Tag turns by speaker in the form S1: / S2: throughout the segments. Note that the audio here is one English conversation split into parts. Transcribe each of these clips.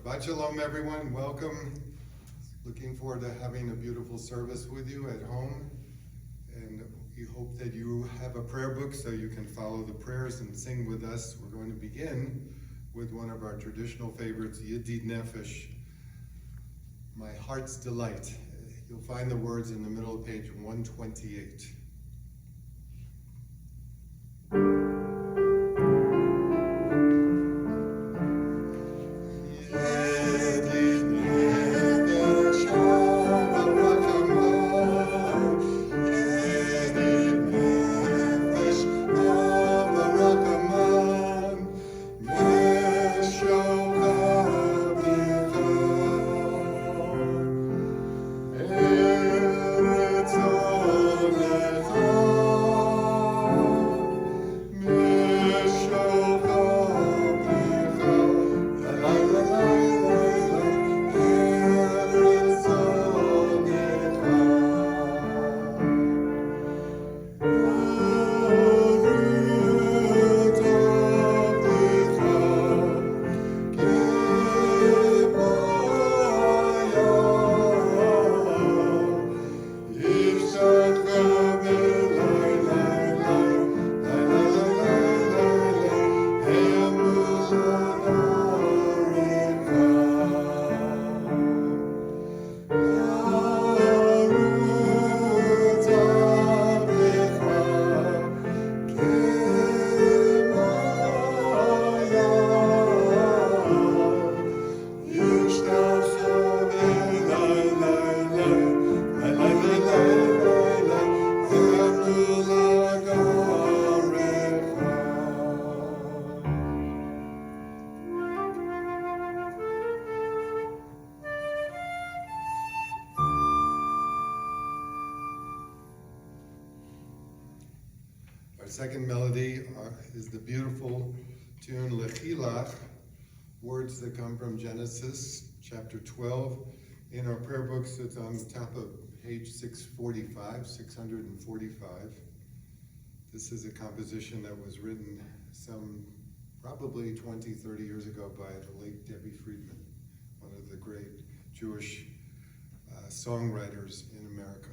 S1: Shabbat Shalom, everyone. Welcome. Looking forward to having a beautiful service with you at home. And we hope that you have a prayer book so you can follow the prayers and sing with us. We're going to begin with one of our traditional favorites, Yedid Nefesh, My Heart's Delight. You'll find the words in the middle of page 128. Our second melody is the beautiful tune Lela, words that come from Genesis chapter 12. In our prayer books, it's on the top of page 645. This is a composition that was written probably 20, 30 years ago by the late Debbie Friedman, one of the great Jewish songwriters in America.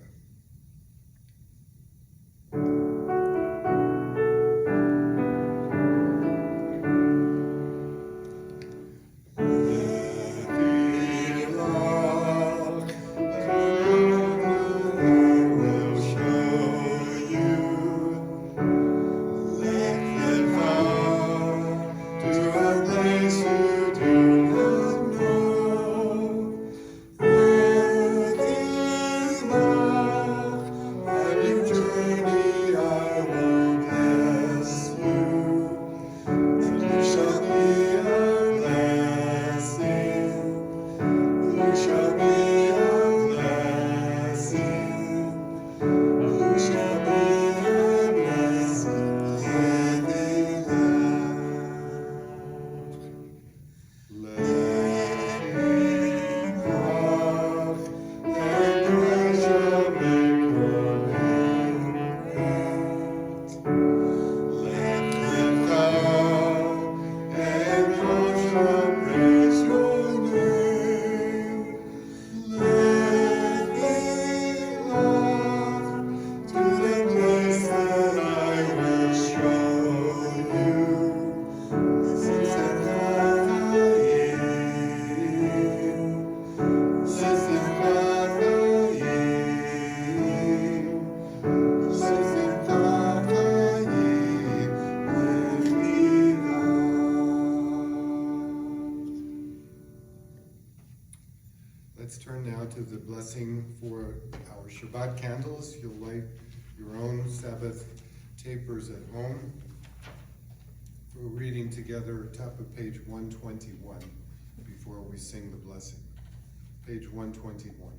S1: Let's turn now to the blessing for our Shabbat candles. You'll light your own Sabbath tapers at home. We're reading together top of page 121 before we sing the blessing. Page 121.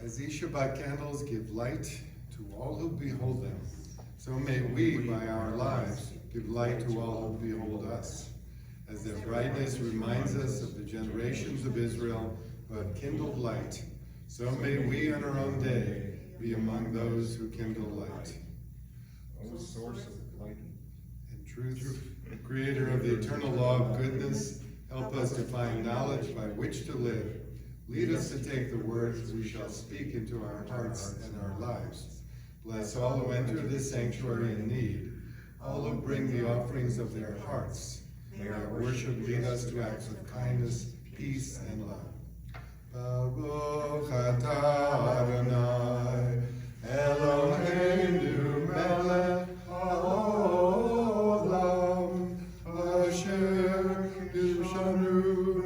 S1: As these Shabbat candles give light to all who behold them, so may we, by our lives, give light to all who behold us. As their brightness reminds us of the generations of Israel who have kindled light, so may we on our own day be among those who kindle light.
S2: O source of light
S1: and truth. Creator of the eternal law of goodness, help us to find knowledge by which to live. Lead us to take the words we shall speak into our hearts and our lives. Bless all who enter this sanctuary in need, all who bring the offerings of their hearts. May our worship lead us to acts of kindness, peace, and love. Baruch atah Adonai, Eloheinu melech haolam, asher kirshanu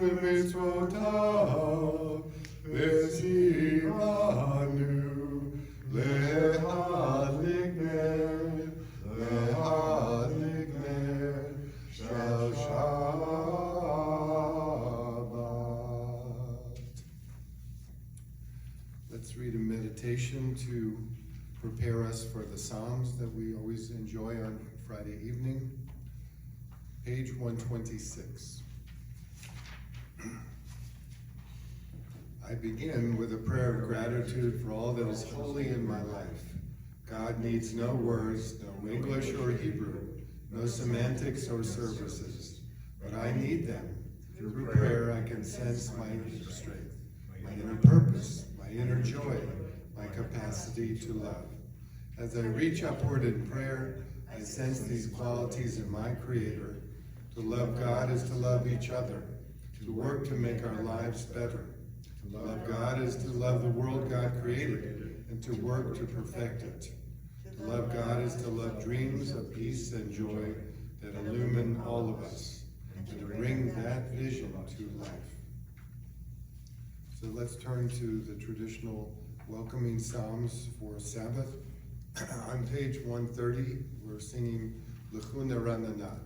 S1: b'mitzvotav, v'tzivanu lehadlik ner shel Shabbat. Let's read a meditation to prepare us for the Psalms that we always enjoy on Friday evening. Page 126. I begin with a prayer of gratitude for all that is holy in my life. God needs no words, no English or Hebrew, no semantics or services, but I need them. Through prayer I can sense my inner strength, my inner purpose, my inner joy, my capacity to love. As I reach upward in prayer, I sense these qualities in my Creator. To love God is to love each other, to work to make our lives better. To love God is to love the world God created and to work to perfect it. To love God is to love dreams of peace and joy that illumine all of us and to bring that vision to life. So let's turn to the traditional welcoming psalms for Sabbath. On page 130, we're singing L'chuna Ranana.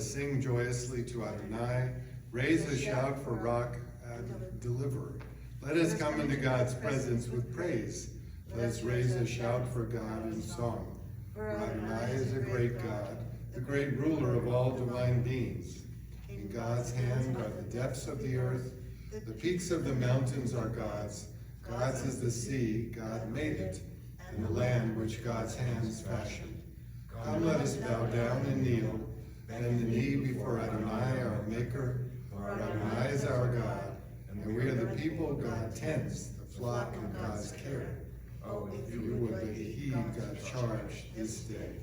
S1: Sing joyously to Adonai, raise a shout for rock and deliverer. Let us come into God's presence with praise. Let us raise a shout for God in song. For Adonai is a great God, the great ruler of all divine beings. In God's hand are the depths of the earth, the peaks of the mountains are God's. God's is the sea, God made it, and the land which God's hands fashioned. Come, let us bow down and kneel, bend the knee before Adonai, our Maker, for Adonai is our God, and we are the people God tends, the flock in God's care. Oh, if you would but heed God's charge this day.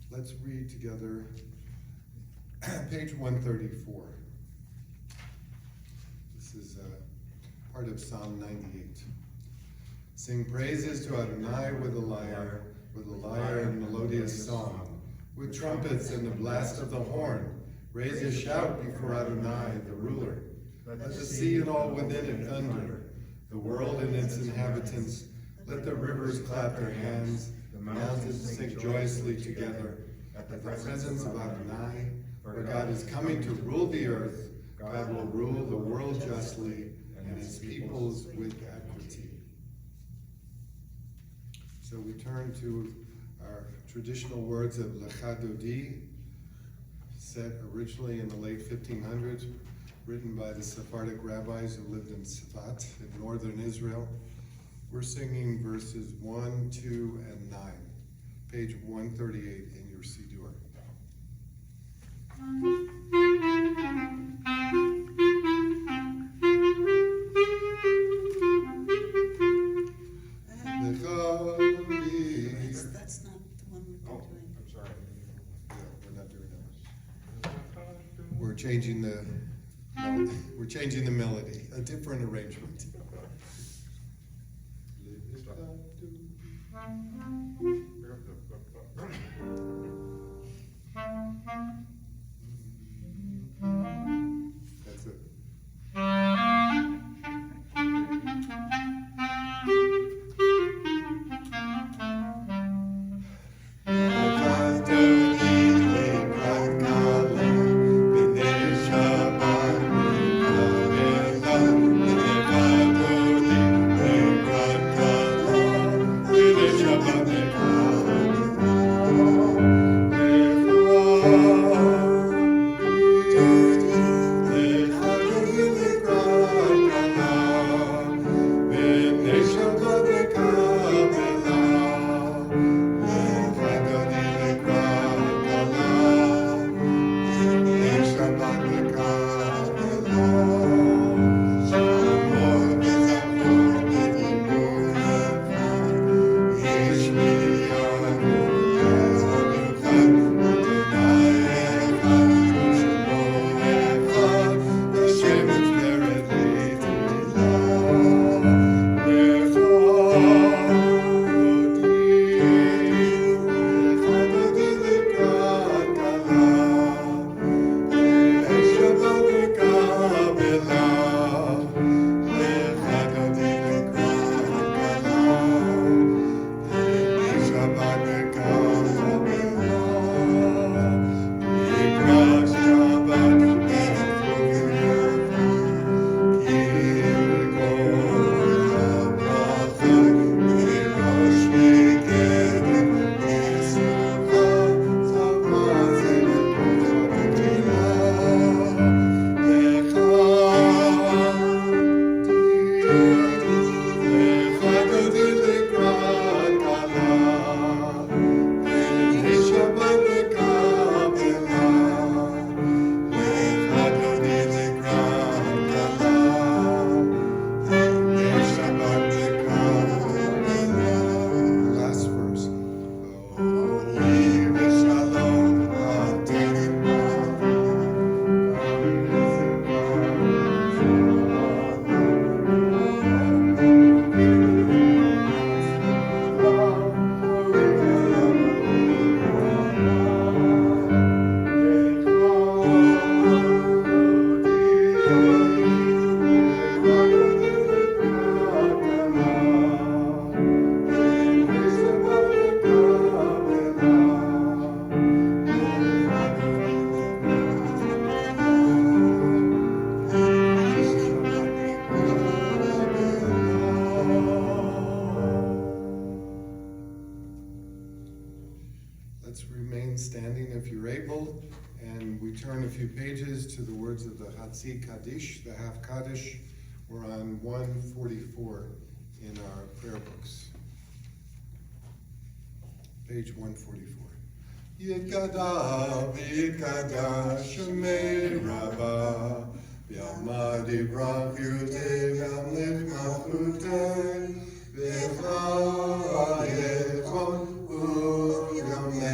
S1: Let's read together page 134. This is part of Psalm 98. Sing praises to Adonai with a lyre and melodious song, with trumpets and the blast of the horn. Raise a shout before Adonai, the ruler. Let the sea and all within it thunder, the world and its inhabitants. Let the rivers clap their hands, the mountains sing joyously together at the presence of Adonai. For God is coming to rule the earth. God will rule the world justly and its peoples with equity. So we turn to our traditional words of Lecha Dodi, set originally in the late 1500s, written by the Sephardic rabbis who lived in Sfat in northern Israel. We're singing verses 1, 2, and 9, page 138 in your Siddur. the melody, a different arrangement. That's it. Turn a few pages to the words of the Hatzi Kaddish, the half Kaddish. We're on 144 in our prayer books. Page 144. Yikada v'yikada shemei rabba v'yamad yibrach yudei v'yamlich malchutei v'chayechon u'yamechon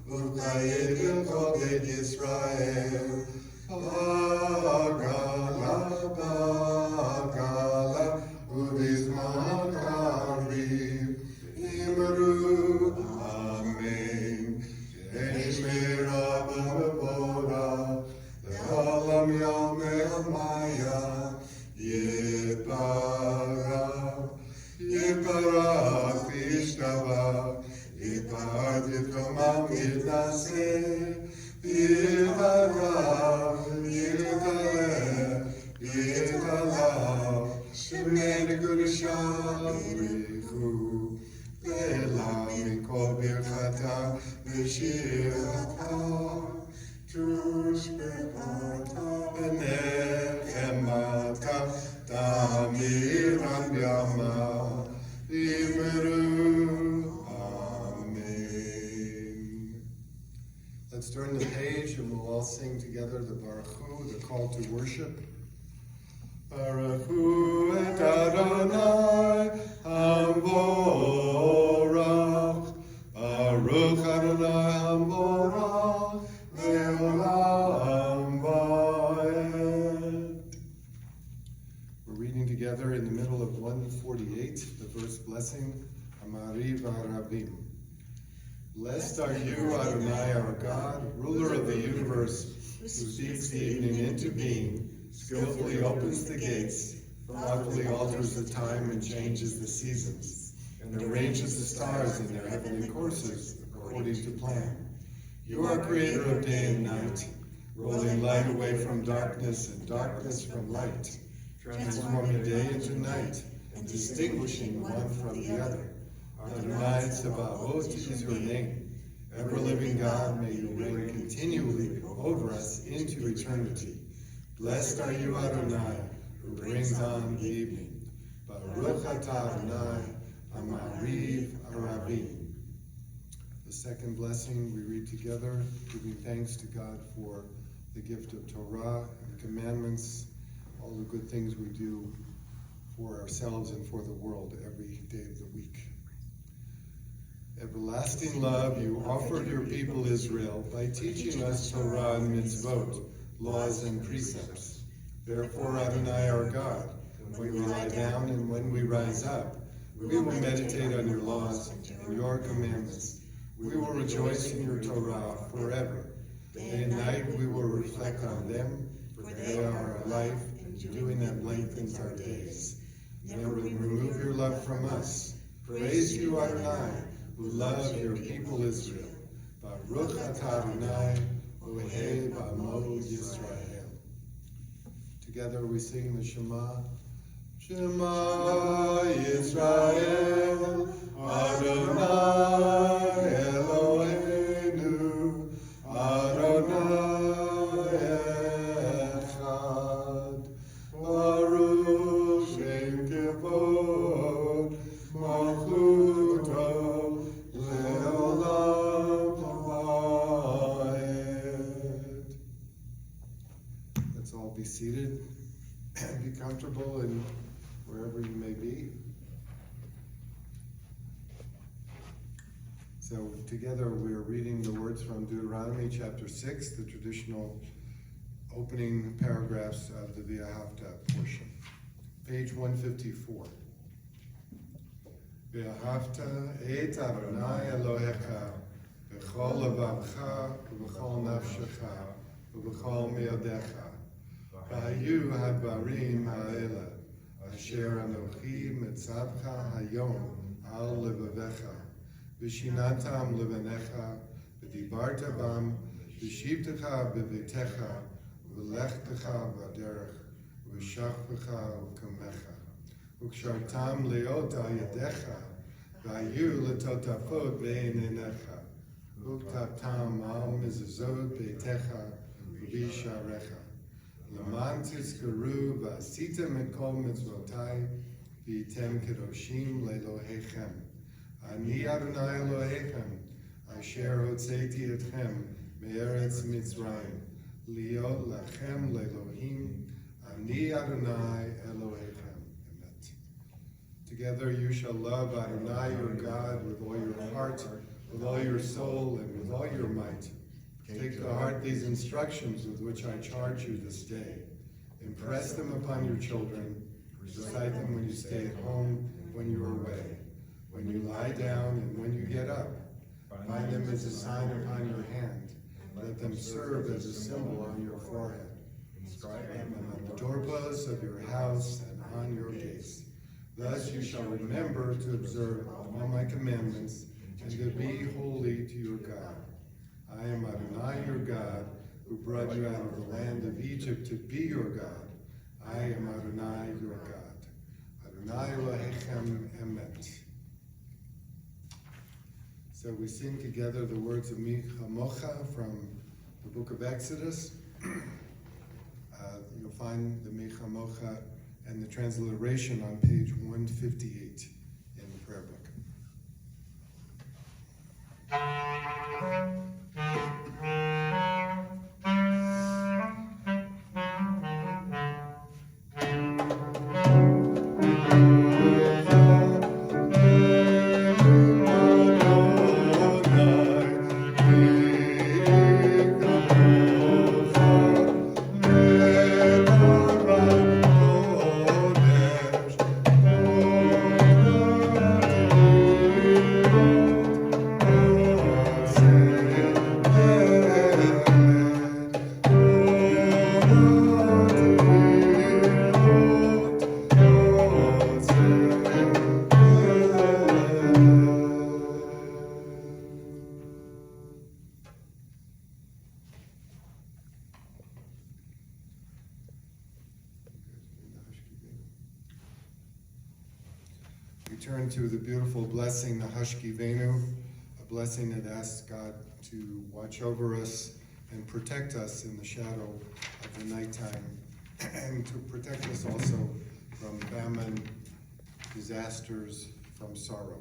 S1: u'chayechon Beit Yisrael, Bagala, Bagala, Ubizman Karib, Imru, Amen, Yeshme Rabba Bora, Le'olam Yamel Maya, Yiparach, Yiparach, Tishtavach, Yiparach, Yitomam Yidaseh, Yitarach, Yitarach, Shemei Gudusha, Richu, Lela, Mikol Birchata, V'shirata, Tushbekata, V'nechemata, Tamiran B'yama, V'imru. Let's turn the page and we'll all sing together the Baruch Hu, the call to worship. Baruch Hu et Adonai Hamborach, Baruch Adonai Hamborach, Le'olam Ba. together in the middle of 148, the verse blessing, Amari V'Arabim. Blessed are you, Adonai, our God, ruler of the universe, who speaks the evening into being, skillfully opens the gates, thoughtfully alters the time and changes the seasons, and arranges the stars in their heavenly courses according to plan. You are creator of day and night, rolling light away from darkness and darkness from light, transforming day into night and distinguishing one from the other. Adonai Tzebaot is your name. Ever-living God, may you reign continually over us into eternity. Blessed are you, Adonai, who brings on the evening. Baruch atah Adonai, Amariv Arabim. The second blessing we read together, giving thanks to God for the gift of Torah and commandments, all the good things we do for ourselves and for the world every day of the week. Everlasting love, you offered your people Israel by teaching us Torah and mitzvot, laws and precepts. Therefore, Adonai our God, when we lie down and when we rise up, we will meditate on your laws and your commandments. We will rejoice in your Torah forever. Day and night we will reflect on them, for they are our life, and doing them lengthens our days. Never remove your love from us. Praise you, Adonai, who love your people Israel. Baruch atah Adonai, Ohei B'amo Yisrael. Together we sing the Shema. Shema Yisrael, Adonai Eloheinu, Adonai Echad, Baruch Shem Kevod, Malchuto, Leolam Vaed. Let's all be seated and be comfortable and wherever you may be. So together we're reading the words from Deuteronomy chapter 6, the traditional opening paragraphs of the Videographer portion. Page 154. Ve'ahavta et Adonai Elohecha v'chol levavcha v'chol nafshecha v'chol me'odecha v'hayu hadvarim ha'ela asher anochi mitzavcha hayom al levavecha v'shinatam levanecha v'dibarta bam v'shivtecha b'vetecha v'lechtecha v'derech v'shachvecha v'kamecha v'kshartam leot al yadecha v'hayu letotafot be'einenecha v'ktavtam al mezuzot beitecha v'bisharecha L'man tizkaru v'asitem et kol mitzvotai v'yitem kedoshim le'Elohechem. Ani Adonai Elohechem, asher hotzeti etchem me'eretz Mitzrayim, liot lachem le'Elohim, Ani Adonai Elohechem. Amen. Together you shall love Adonai your God with all your heart, with all your soul, and with all your might. Take to heart these instructions with which I charge you this day. Impress them upon your children. Recite them when you stay at home, when you are away, when you lie down, and when you get up. Bind them as a sign upon your hand. Let them serve as a symbol on your forehead. Inscribe them on the doorposts of your house and on your gates. Thus you shall remember to observe all my commandments and to be holy to your God. I am Adonai your God, who brought you out of the land of Egypt to be your God. I am Adonai your God. Adonai Elohechem Emet. So we sing together the words of Mi Chamocha from the book of Exodus. You'll find the Mi Chamocha and the transliteration on page 158 in the prayer book. turn to the beautiful blessing, the Hashkivenu, a blessing that asks God to watch over us and protect us in the shadow of the nighttime, and to protect us also from famine, disasters, from sorrow.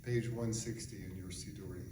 S1: Page 160 in your Sidurim.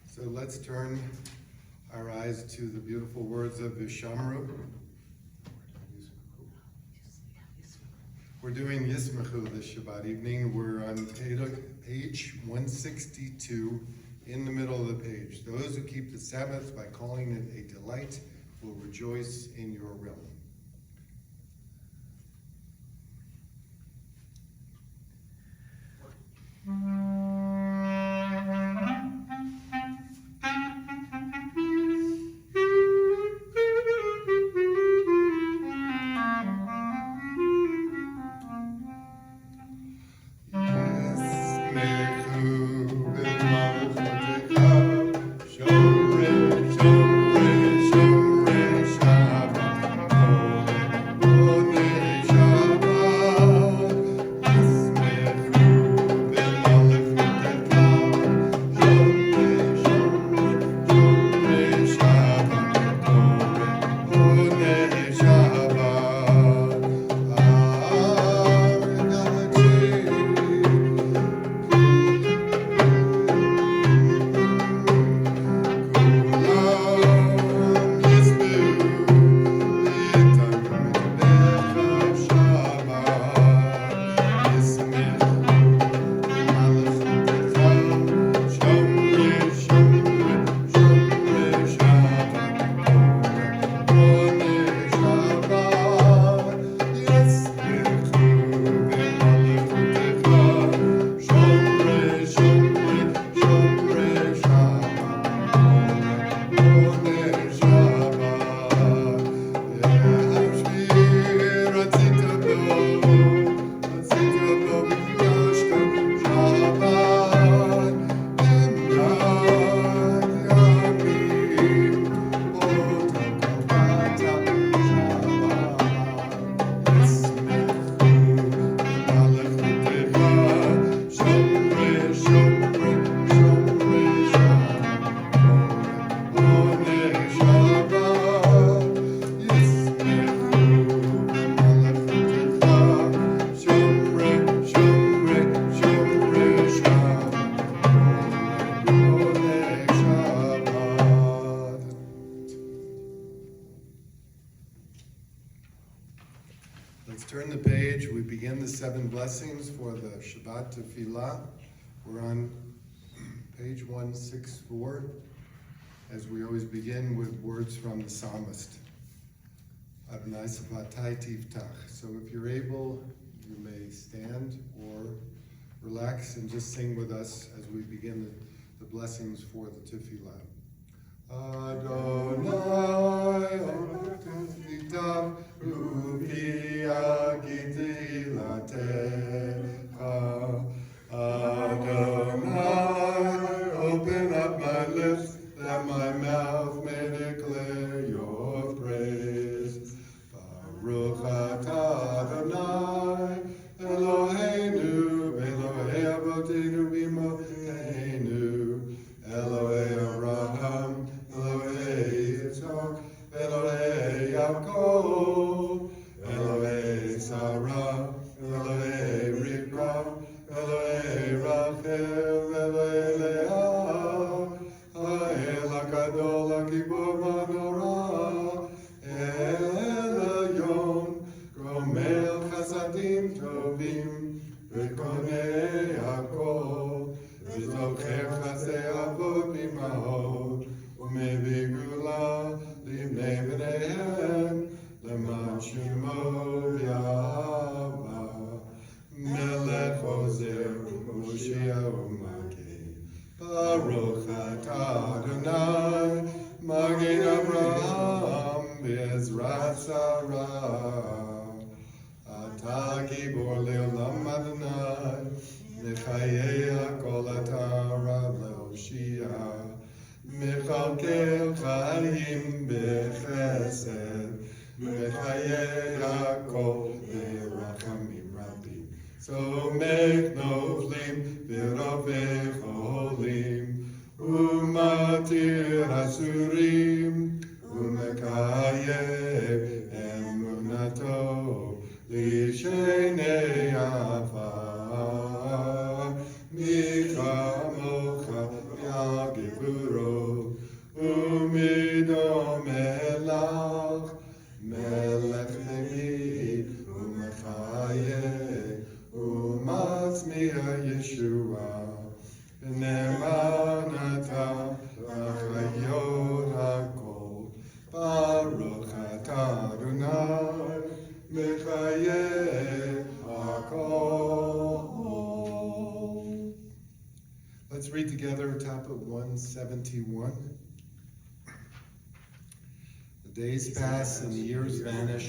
S1: So let's turn our eyes to the beautiful words of Vishamru. We're doing Yismachu this Shabbat evening. We're on page 162 in the middle of the page. Those who keep the Sabbath by calling it a delight will rejoice in your realm. Turn the page. We begin the 7 blessings for the Shabbat Tefillah. We're on page 164, as we always begin with words from the psalmist. Adonai Sabatai Tiftach. So if you're able, you may stand or relax and just sing with us as we begin the blessings for the Tefillah. Adonai, Tiftach, Rupi Agiti Latecha, Adonai. ילדים טובים וקונה הכל, וזוכר חסי אבות ממהות, ומביא גאולה לבני בניהם, למען שמו יהבה. מלך עוזר ומושיע ומגן, ברוך אתה אדוני, מגן אברהם בעזרת שרה. אתה גיבור לעולם אדוני, מחיי הכל אתה רב להושיע, מכלכל חיים בחסד, מחיי הכל ברחמים רבים. So make noflim v'rovech holim, umatir hasurim, umekayem emunato, lishenei afar, mikamocha yagivuro, umidom elach, melech nemid, umechayem, umatzmiya Yeshua, v'nemanata v'chayot hakol, baruch atah Adonai, mechayeh hakol. Let's read together top of 171. The days pass and the years vanish,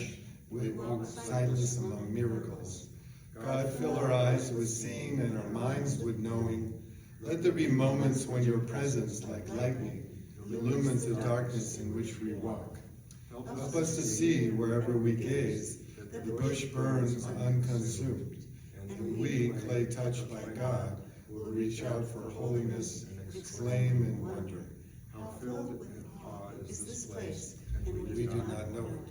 S1: we walk sightless among miracles. God, fill our eyes with seeing and our minds with knowing. Let there be moments when your presence, like lightning, illumines the darkness in which we walk. Help us to see wherever we gaze that the bush burns unconsumed, and we, clay touched by God, will reach out for holiness and exclaim in wonder, how filled with awe is this place, and we do not know it.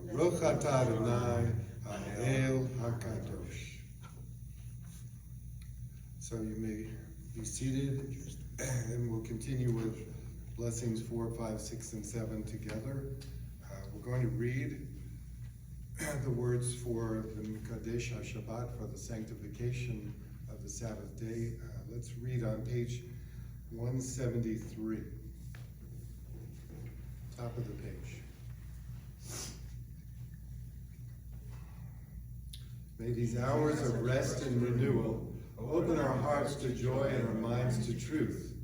S1: Baruch atah Adonai, Ha'el HaKadosh. So you may be seated, and we'll continue with blessings 4, 5, 6, and 7 together. We're going to read the words for the Mekadesh HaShabbat, for the sanctification of the Sabbath day. Let's read on page 173, top of the page. May these hours of rest and renewal open our hearts to joy and our minds to truth.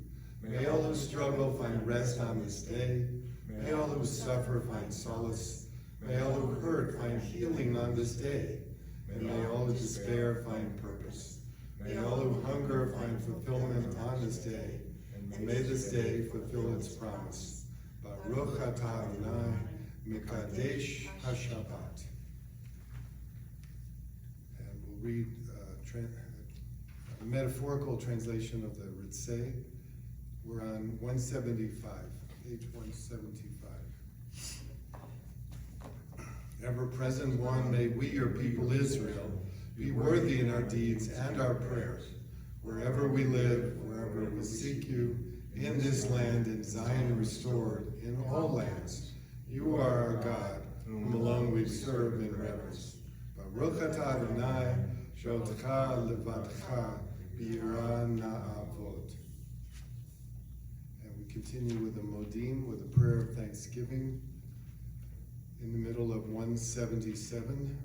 S1: May all who struggle find rest on this day. May all who suffer find solace. May all who hurt find healing on this day. And may all who despair find purpose. May all who hunger find fulfillment on this day. And may this day fulfill its promise. Baruch atah Adonai, Mekadesh HaShabbat. And we'll read a metaphorical translation of the Ritzeh. We're on 175, page 175. Ever-present one, may we, your people Israel, be worthy in our deeds and our prayers. Wherever we live, wherever we seek you, in this land, in Zion restored, in all lands, you are our God, whom alone we serve in reverence. Baruch atah Adonai, Sholtecha levadcha, b'yirah na'avod. And we continue with the Modim, with a prayer of thanksgiving in the middle of 177.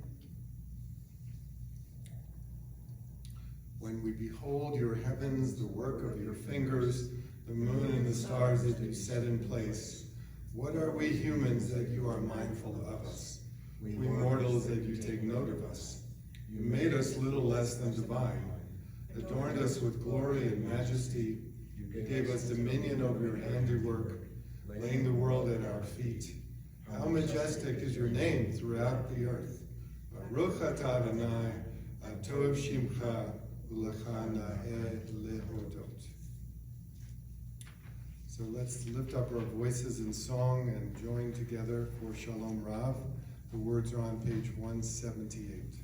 S1: When we behold your heavens, the work of your fingers, the moon and the stars that you set in place, what are we humans that you are mindful of us? We mortals that you take note of us. You made us little less than divine, adorned us with glory and majesty. You gave us dominion over your handiwork, laying the world at our feet. How majestic is your name throughout the earth. Baruch atah Adonai, atov shimcha, u'lecha na'eh lehodot. So let's lift up our voices in song and join together for Shalom Rav. The words are on page 178.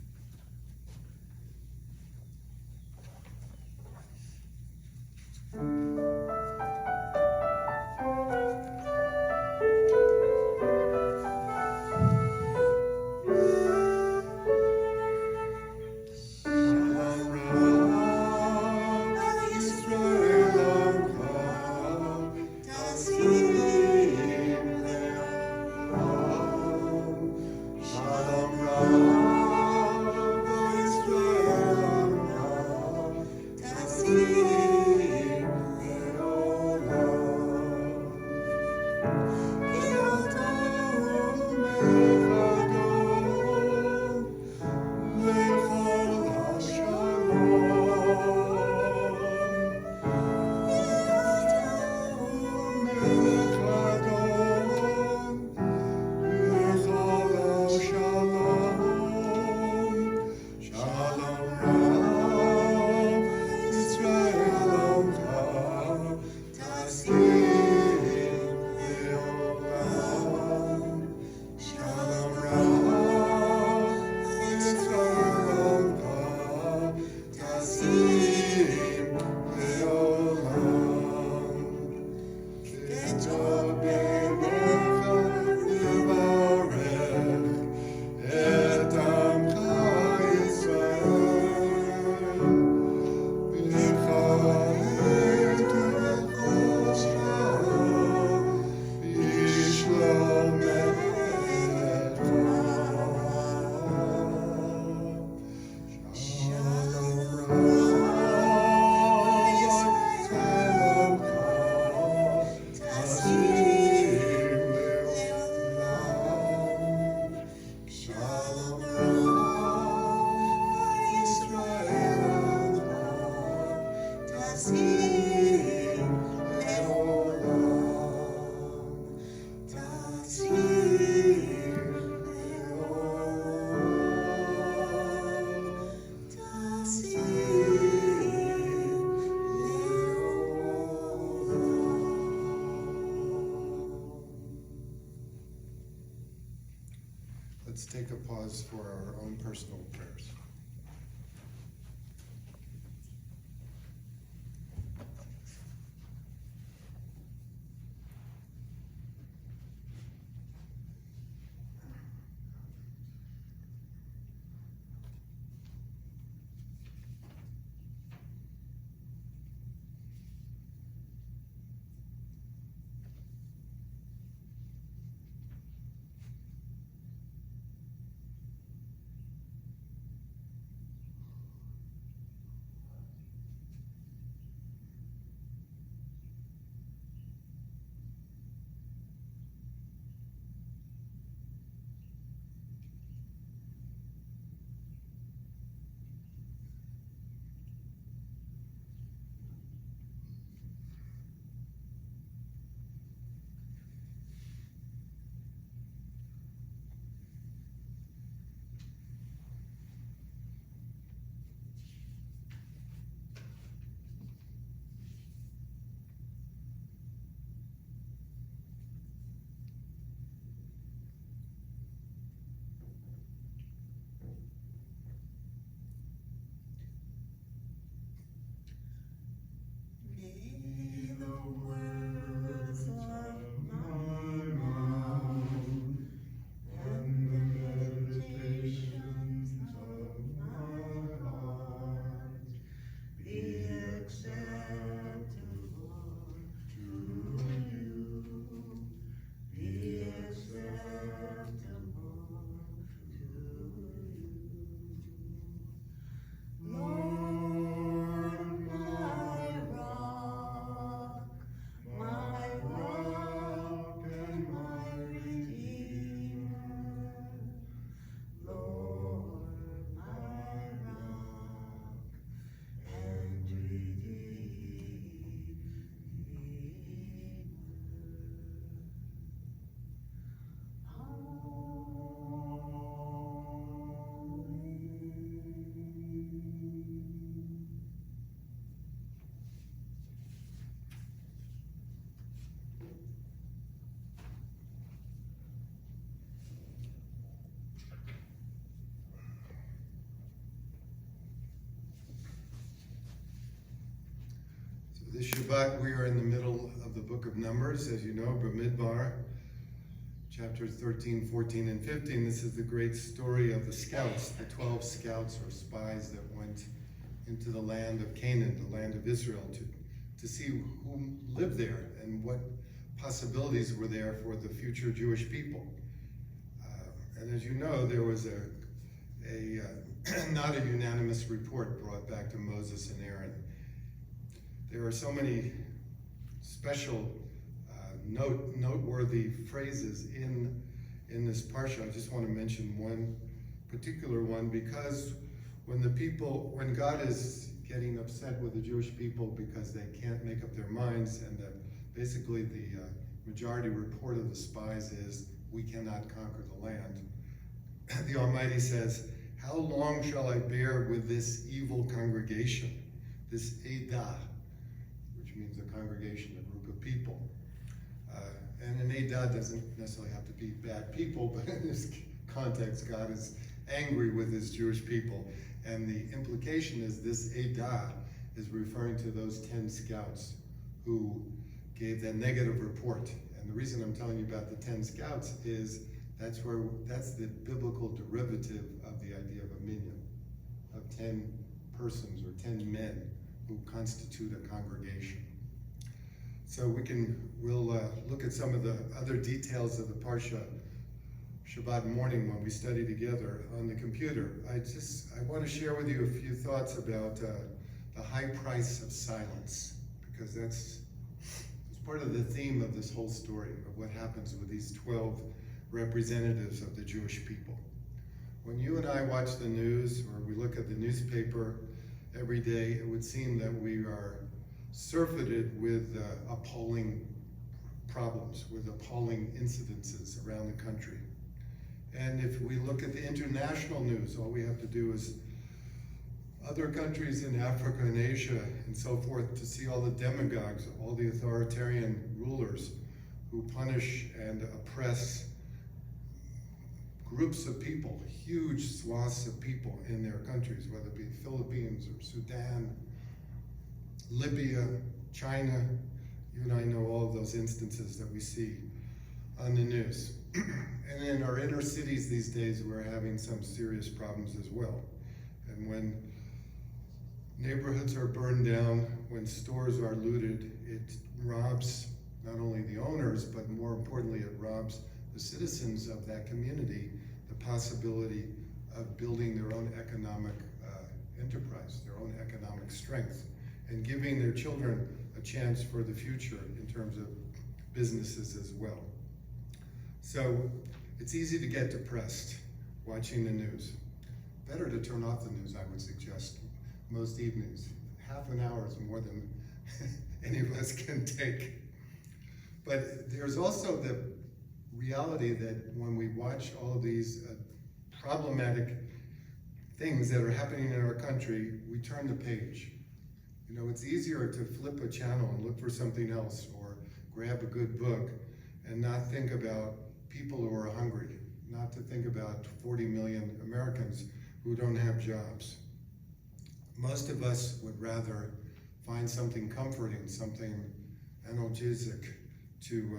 S1: pause for our own personal prayers. This Shabbat, we are in the middle of the book of Numbers, as you know, Bamidbar, chapters 13, 14, and 15. This is the great story of the scouts, the 12 scouts or spies that went into the land of Canaan, the land of Israel, to see who lived there and what possibilities were there for the future Jewish people. And as you know, there was not a unanimous report brought back to Moses and Aaron. There are so many special, noteworthy phrases in this parsha. I just want to mention one particular one, because when God is getting upset with the Jewish people because they can't make up their minds, and basically the majority report of the spies is, we cannot conquer the land. The Almighty says, how long shall I bear with this evil congregation, this Edah, which means a congregation, a group of people. And an Edah doesn't necessarily have to be bad people, but in this context, God is angry with his Jewish people. And the implication is this Edah is referring to those 10 scouts who gave that negative report. And the reason I'm telling you about the 10 scouts is that's the biblical derivative of the idea of a minyan, of 10 persons or 10 men who constitute a congregation. So we'll look at some of the other details of the Parsha Shabbat morning when we study together on the computer. I want to share with you a few thoughts about the high price of silence, because it's part of the theme of this whole story of what happens with these 12 representatives of the Jewish people. When you and I watch the news or we look at the newspaper every day, it would seem that we are surfeited with appalling problems, with appalling incidences around the country. And if we look at the international news, all we have to do is other countries in Africa and Asia and so forth to see all the demagogues, all the authoritarian rulers who punish and oppress groups of people, huge swaths of people in their countries, whether it be the Philippines or Sudan, Libya, China. You and I know all of those instances that we see on the news. And in our inner cities these days, we're having some serious problems as well. And when neighborhoods are burned down, when stores are looted, it robs not only the owners, but more importantly, it robs the citizens of that community the possibility of building their own economic enterprise, their own economic strength, and giving their children a chance for the future in terms of businesses as well. So it's easy to get depressed watching the news. Better to turn off the news, I would suggest, most evenings. Half an hour is more than any of us can take. But there's also the reality that when we watch all of these problematic things that are happening in our country, we turn the page. You know, it's easier to flip a channel and look for something else, or grab a good book and not think about people who are hungry, not to think about 40 million Americans who don't have jobs. Most of us would rather find something comforting, something analgesic to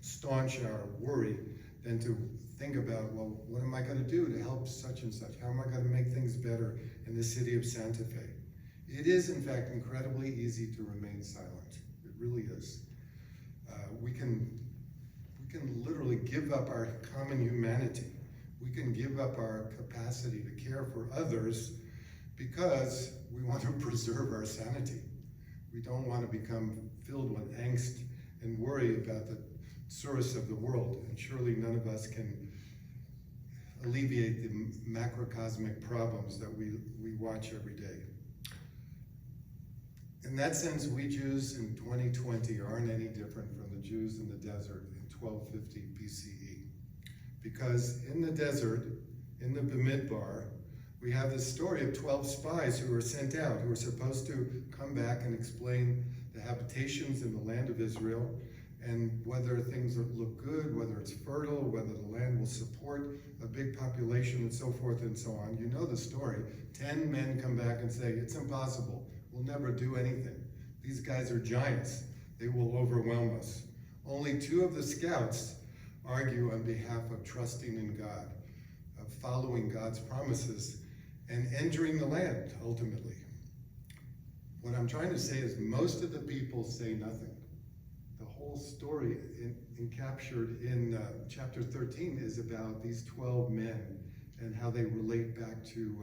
S1: staunch our worry than to think about, well, what am I going to do to help such and such? How am I going to make things better in the city of Santa Fe? It is, in fact, incredibly easy to remain silent. It really is. We can literally give up our common humanity. We can give up our capacity to care for others because we want to preserve our sanity. We don't want to become filled with angst and worry about the source of the world. And surely none of us can alleviate the macrocosmic problems that we watch every day. In that sense, we Jews in 2020 aren't any different from the Jews in the desert in 1250 BCE. Because in the desert, in the Bamidbar, we have this story of 12 spies who were sent out, who were supposed to come back and explain the habitations in the land of Israel, and whether things look good, whether it's fertile, whether the land will support a big population, and so forth and so on. You know the story. 10 men come back and say, it's impossible. We'll never do anything. These guys are giants. They will overwhelm us. Only 2 of the scouts argue on behalf of trusting in God, of following God's promises, and entering the land, ultimately. What I'm trying to say is most of the people say nothing. The whole story captured in chapter 13 is about these 12 men and how they relate back to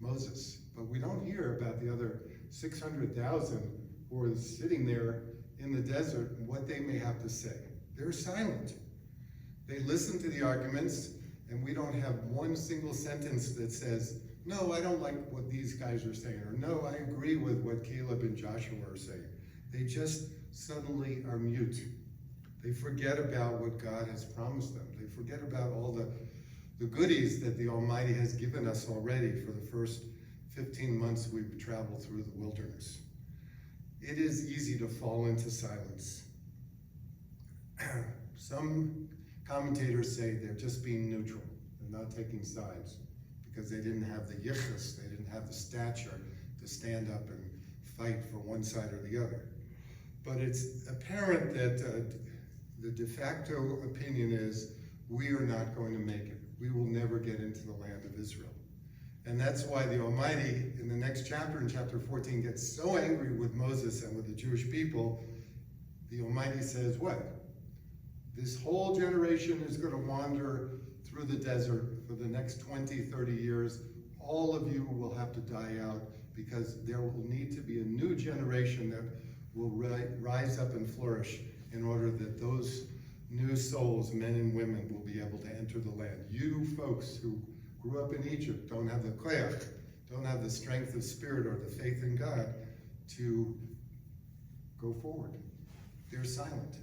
S1: Moses. But we don't hear about the other 600,000 who are sitting there in the desert and what they may have to say. They're silent. They listen to the arguments, and we don't have one single sentence that says, no, I don't like what these guys are saying, or no, I agree with what Caleb and Joshua are saying. They just suddenly are mute. They forget about what God has promised them. They forget about all the goodies that the Almighty has given us already for the first 15 months we've traveled through the wilderness. It is easy to fall into silence. Some commentators say they're just being neutral. They're not taking sides because they didn't have the yichus, they didn't have the stature to stand up and fight for one side or the other. But it's apparent that the de facto opinion is we are not going to make it. We will never get into the land of Israel. And that's why the Almighty, in the next chapter, in chapter 14, gets so angry with Moses and with the Jewish people. The Almighty says, what? This whole generation is going to wander through the desert for the next 20, 30 years. All of you will have to die out because there will need to be a new generation that will rise up and flourish in order that those new souls, men and women, will be able to enter the land. You folks who grew up in Egypt don't have the koyach, don't have the strength of spirit or the faith in God to go forward. They're silent.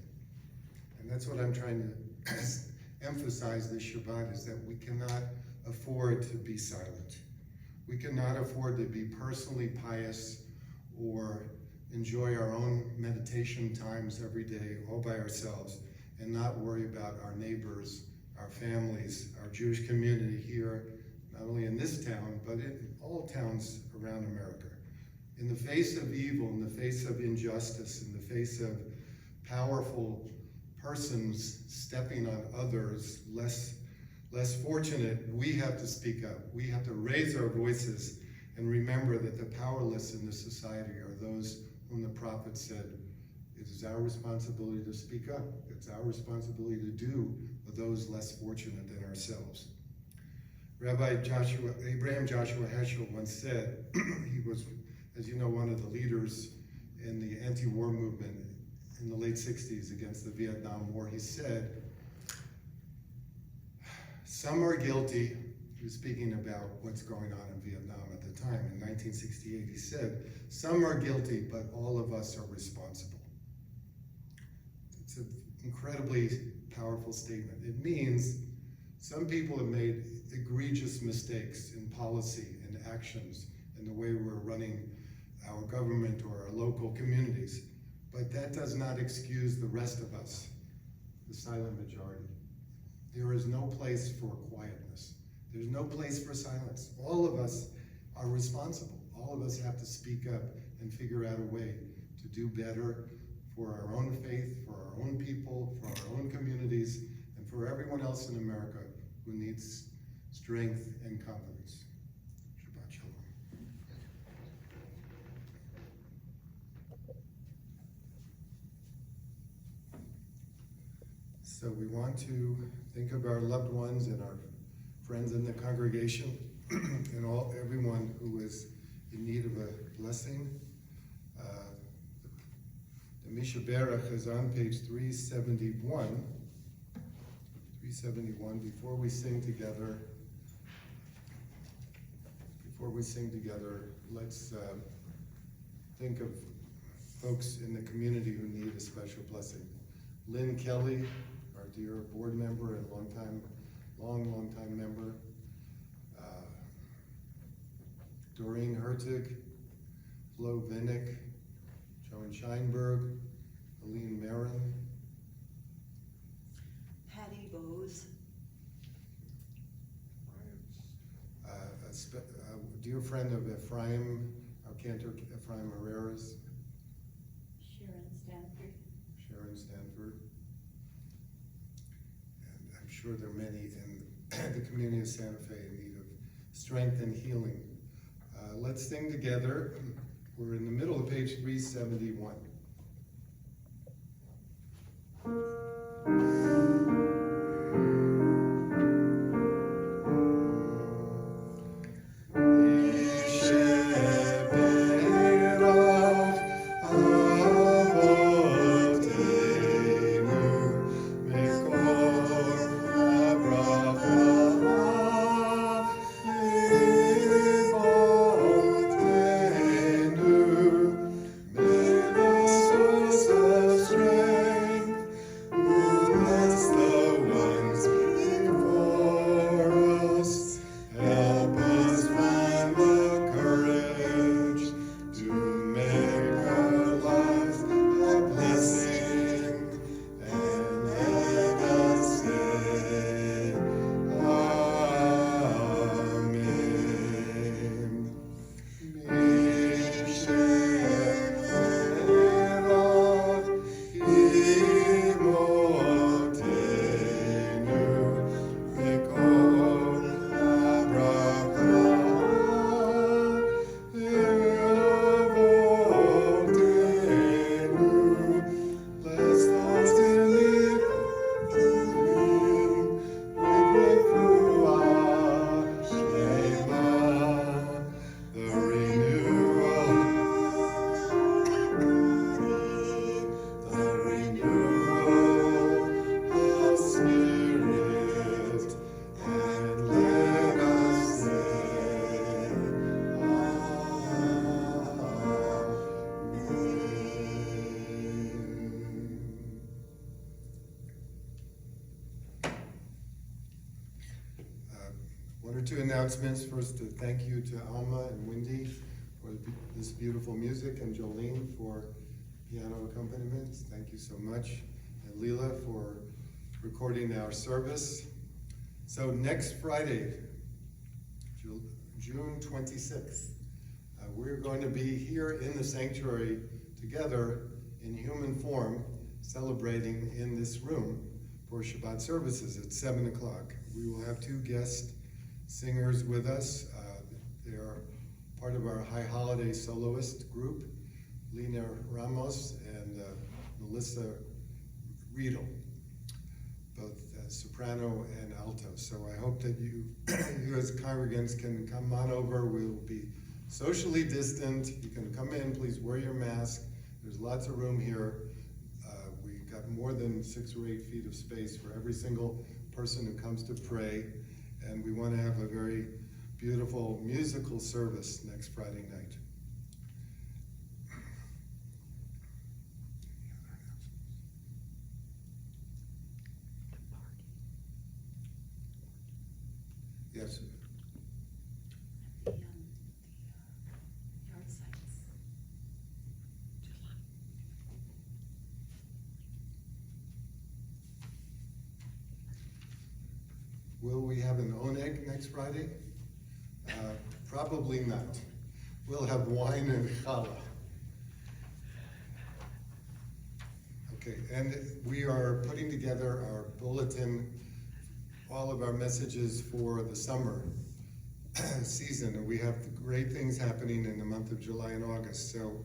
S1: And that's what I'm trying to emphasize this Shabbat, is that we cannot afford to be silent. We cannot afford to be personally pious or enjoy our own meditation times every day all by ourselves and not worry about our neighbors our families, our Jewish community here, not only in this town, but in all towns around America. In the face of evil, in the face of injustice, in the face of powerful persons stepping on others less fortunate, we have to speak up. We have to raise our voices and remember that the powerless in this society are those whom the prophet said, it is our responsibility to speak up. It's our responsibility to do for those less fortunate than ourselves. Rabbi Abraham Joshua Heschel once said, he was, as you know, one of the leaders in the anti-war movement in the late 60s against the Vietnam War. He said, some are guilty. He was speaking about what's going on in Vietnam at the time. In 1968, he said, some are guilty, but all of us are responsible. It's an incredibly powerful statement. It means some people have made egregious mistakes in policy and actions in the way we're running our government or our local communities, but that does not excuse the rest of us, the silent majority. There is no place for quietness. There's no place for silence. All of us are responsible. All of us have to speak up and figure out a way to do better for our own faith, for our own people, for our own communities, and for everyone else in America who needs strength and confidence. Shabbat Shalom. So we want to think of our loved ones and our friends in the congregation and everyone who is in need of a blessing. The Misha Berach is on page 371. 371. Before we sing together, let's think of folks in the community who need a special blessing. Lynn Kelly, our dear board member and long time member. Doreen Hertig, Flo Vinnick, Joan Scheinberg, Aline Marin,
S2: Patty Bowes,
S1: a dear friend of Ephraim, our cantor Ephraim Herrera's, Sharon Stanford, and I'm sure there are many in the community of Santa Fe in need of strength and healing. Let's sing together. We're in the middle of page 371. Two announcements. First, to thank you to Alma and Wendy for this beautiful music, and Jolene for piano accompaniments. Thank you so much. And Lela for recording our service. So next Friday, June 26th, we're going to be here in the sanctuary together in human form, celebrating in this room for Shabbat services at 7 o'clock. We will have two guest singers with us. They are part of our High Holiday soloist group, Lena Ramos and Melissa Riedel, both soprano and alto. So I hope that you, you as congregants can come on over. We'll be socially distant. You can come in, please wear your mask. There's lots of room here. We've got more than 6 or 8 feet of space for every single person who comes to pray. And we want to have a very beautiful musical service next Friday night. Yes.
S2: Yard sites.
S1: Will we have an oneg next Friday? Probably not. We'll have wine and challah. Okay, and we are putting together our bulletin, all of our messages for the summer season, and we have great things happening in the month of July and August. So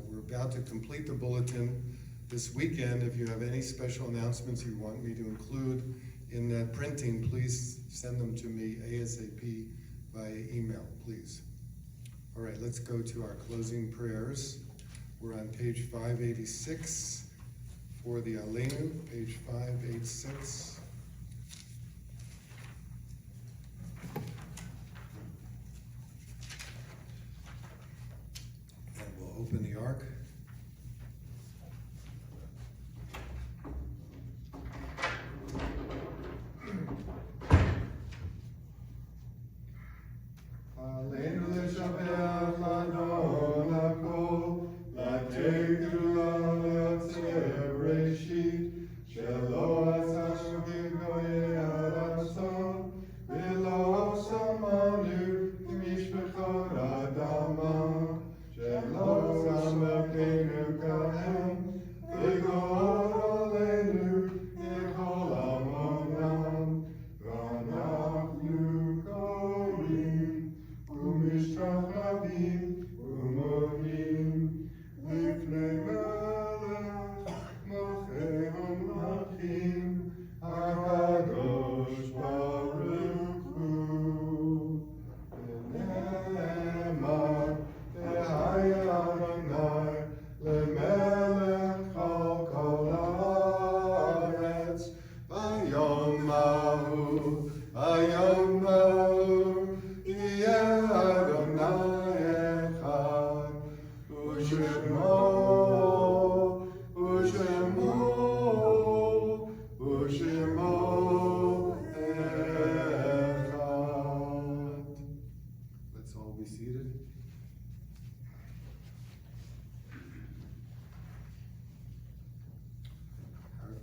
S1: we're about to complete the bulletin this weekend. If you have any special announcements you want me to include in that printing, please send them to me ASAP via email, please. All right, let's go to our closing prayers. We're on page 586 for the Aleinu, page 586. And we'll open the ark.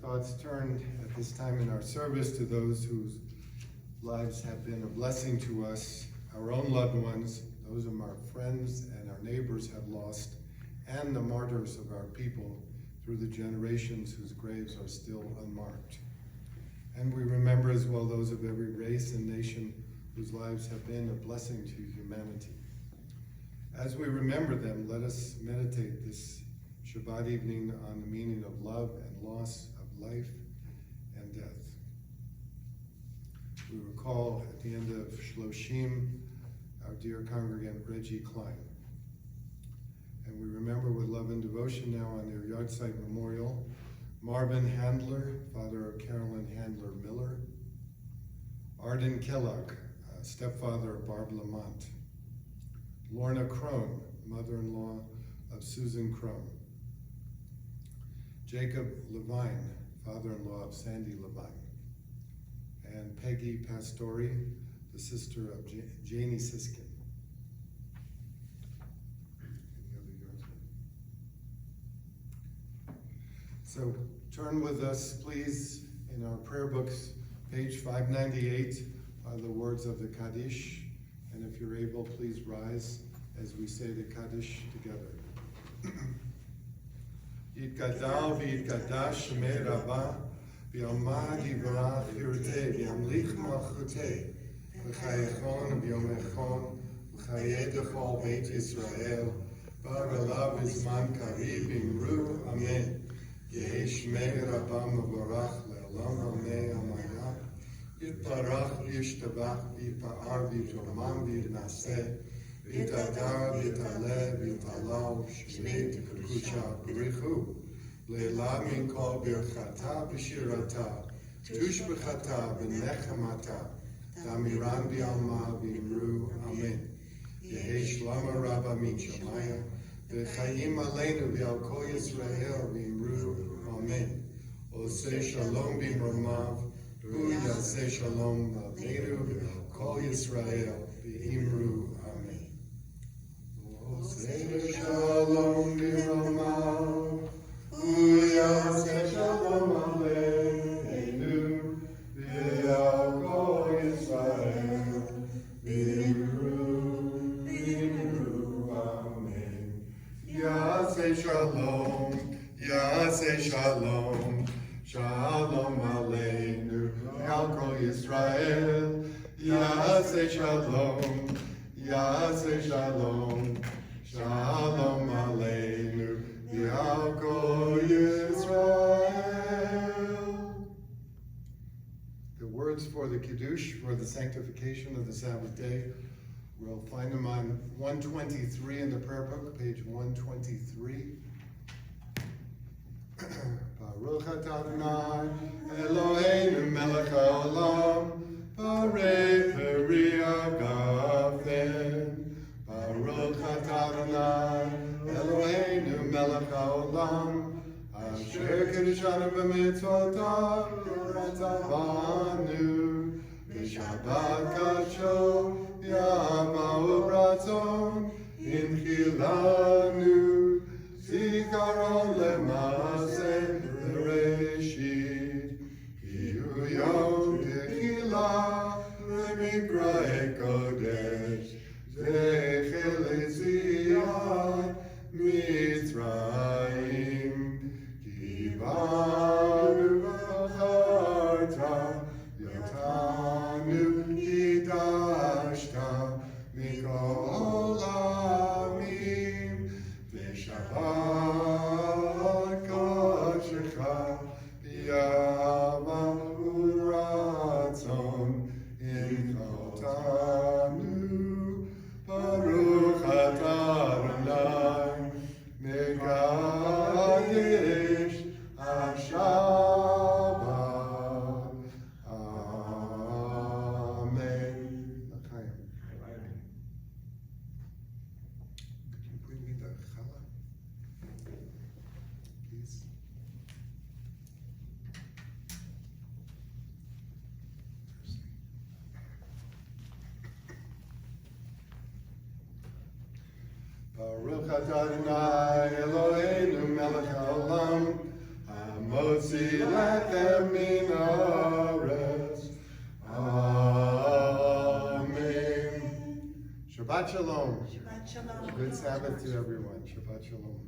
S1: Thoughts turn at this time in our service to those whose lives have been a blessing to us, our own loved ones, those whom our friends and our neighbors have lost, and the martyrs of our people through the generations whose graves are still unmarked. And we remember as well those of every race and nation whose lives have been a blessing to humanity. As we remember them, let us meditate this Shabbat evening on the meaning of love and loss, life and death. We recall at the end of Shloshim our dear congregant Reggie Klein. And we remember with love and devotion now on their yahrzeit memorial, Marvin Handler, father of Carolyn Handler Miller, Arden Kellogg, stepfather of Barb Lamont, Lorna Crone, mother-in-law of Susan Crone, Jacob Levine, father-in-law of Sandy Levine, and Peggy Pastori, the sister of Janie Siskin. Any other yours? So turn with us, please, in our prayer books Page 598 are the words of the Kaddish, and if you're able, please rise as we say the Kaddish together. Yitgadal v'yitgadash shemei Rabbah, v'yamad yivrach yirteh, v'yamlich malchuteh, v'chayechon v'yomechon, v'chayeh dechol Beit Yisrael, bar-elav v'zman kariv v'imru, amen. Yehei shemei Rabbah mevorach le'olam amei amayah, yitbarach v'yishtabach v'yipa'ar v'yitomam v'yitnaseh, V'yitadar, v'yitaleh, v'yitalal, shmei t'kucha b'richu, Lela min kol birchata b'shirata, tushbechata v'nechamata, tamiran v'alma v'imru, amen. Yehei shlama rabba min shamaya, v'chayim aleinu v'al kol Yisrael v'imru, amen. Oseh shalom b'mromav, hu yaseh shalom aleinu v'al kol Yisrael v'imru, amen. Oseh shalom b'mromav, hu yaseh shalom aleinu v'al kol Yisrael v'imru, amen. Yaseh shalom, shalom aleinu v'al kol Yisrael. Yaseh shalom, shalom aleinu v'al kol Yisrael. The words for the Kiddush, for the sanctification of the Sabbath day, we'll find them on 123 in the prayer book, page 123. Baruch atah Adonai Eloheinu melech haolam, Barei peri agafen. Baruch atah Adonai Eloheinu melech haolam, asher kiddushanu b'mitzvotav v'ratzavanu, v'shabbat kadsho yamahu ratzon inchilanu, zikaron lema'aseh bereshit, hiu yom techilah v'mikra'e kodesh, zecher leziat Mitzrayim, ki banu v'charta, yatanu kidashta, mikol olamim, v'shabbat kodshecha, yamahu ratzon inchaltanu. Baruch atah Adonai mekadesh ha-Shabbat. Amen. L'chaim. Could you bring me the challah, please? Baruch atah Adonai Eloheinu melech haolam, hamotzi lechem min haaretz. Amen. Shabbat shalom.
S2: Shabbat shalom.
S1: Good Sabbath to everyone. Shabbat shalom.